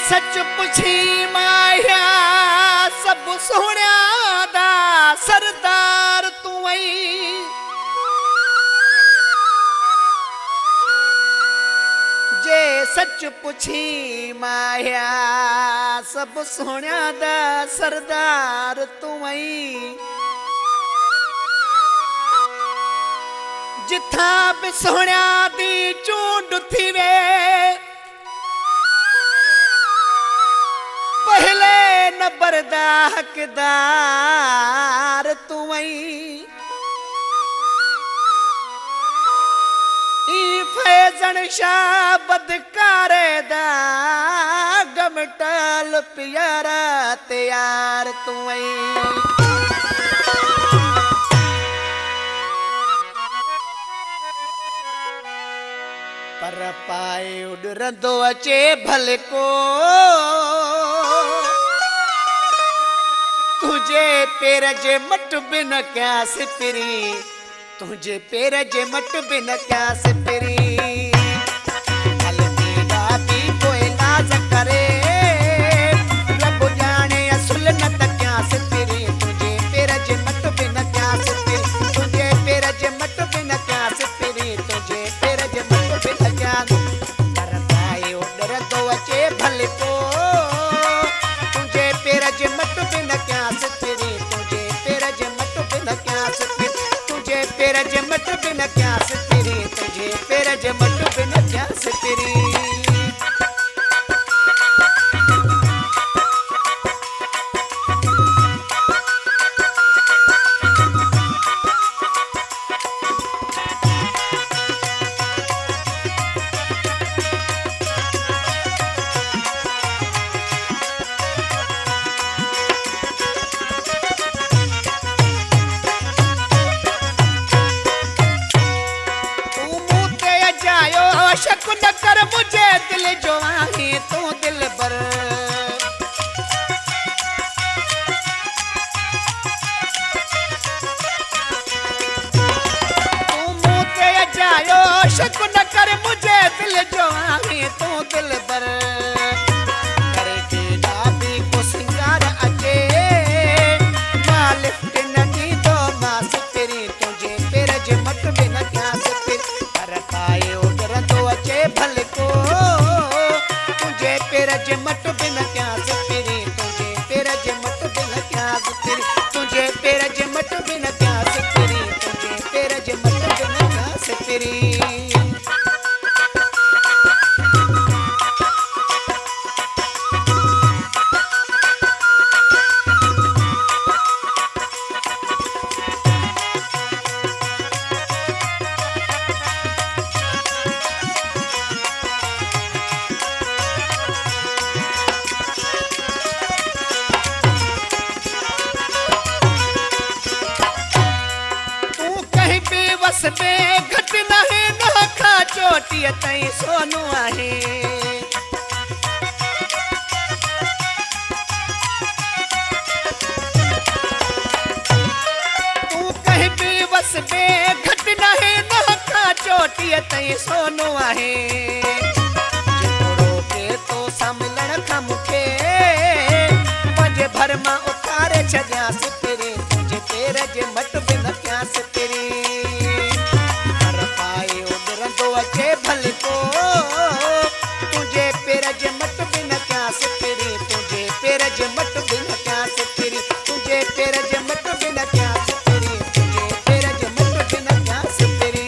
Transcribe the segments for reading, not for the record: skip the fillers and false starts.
सच पुछी माया सब सोहणिया दा सरदार तू आई। जे सच पुछी माया सब सोहणिया दा सरदार तू आई। जिथा भी सोहणिया दी चूंड थी वे पहले नंबर दा हकदार तू आई। ई फैजन शाह बदकारे दा गमटल प्यारा तैयार तू आई। पर पाए उड़रंदो अचे भले को तुझे पेर जे मट बिन क्या सिपरी। तुझे पेर जे मट बिन क्या सिपरी। हल तेरा भी कोई नाज करे रब जाने असुल न त क्या सिपरी। तुझे पेर जे मट बिन क्या सिपरी। तुझे पेर जे मट बिन क्या सिपरी। तुझे पेर जे मट बिन क्या कर पाए उडर दो अचे भले को तुझे पेर जे मट बिन क्या सिपरी। तुझे पेर जे मट बिन क्या सिपरी। तुझे पेर जे मट बिन क्या सिपरी। तुझे पेर जे मट बिन क्या सिपरी। शक न कर मुझे दिल जो आहे तू दिल बर। तू मुँह ते जायो शक न कर मुझे दिल जो आहे तू दिल बर। करे के डाबी को सिंगार अचे मां लिफ्ट न दी दो मां सिपरी। तुझे पेर जे मट बिन क्या सिपरी। कर पाए अचे भले को तुझे पेर जे मट बिन क्या सिपरी। तुझे पेर जे मट बिन क्या सिपरी। तुझे पेर जे मट बिन क्या सिपरी। तुझे पेर जे मट बिन क्या सिपरी। बस में घट नहे न खा चोटी तई सोनू आहे। तू कहीं भी बस में घट नहे न खा चोटी तई सोनू आहे। जोड़ो के तो सामलण खा मुखे पंजे भर मां उतारे छॾिया सिपरी। तुझे पेर जे मट बिन क्या सिपरी। अचे भले को तुझे पेर जे मट बिन क्या सिपरी। तुझे पेर जे मट बिन क्या सिपरी। तुझे पेर जे मट बिन क्या सिपरी। तुझे पेर जे मट बिन क्या सिपरी।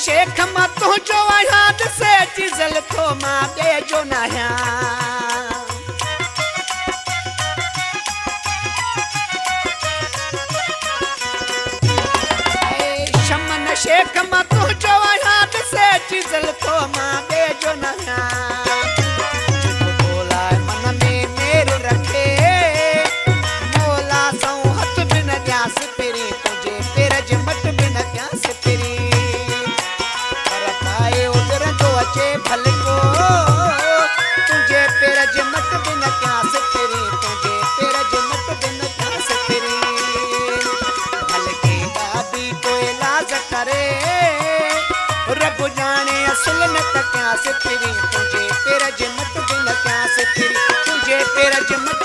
शेख मां तुझो याद से चिज़ल थो मां ॿिए जो न आहियां। शमन शेख मां तुझो याद से चिज़ल थो मां ॿिए जो न आहियां। बोलाए मन में मेर रखे क्या से फिरी तुझे पे रजमत बिन क्या से फिरी तुझे पे रजमत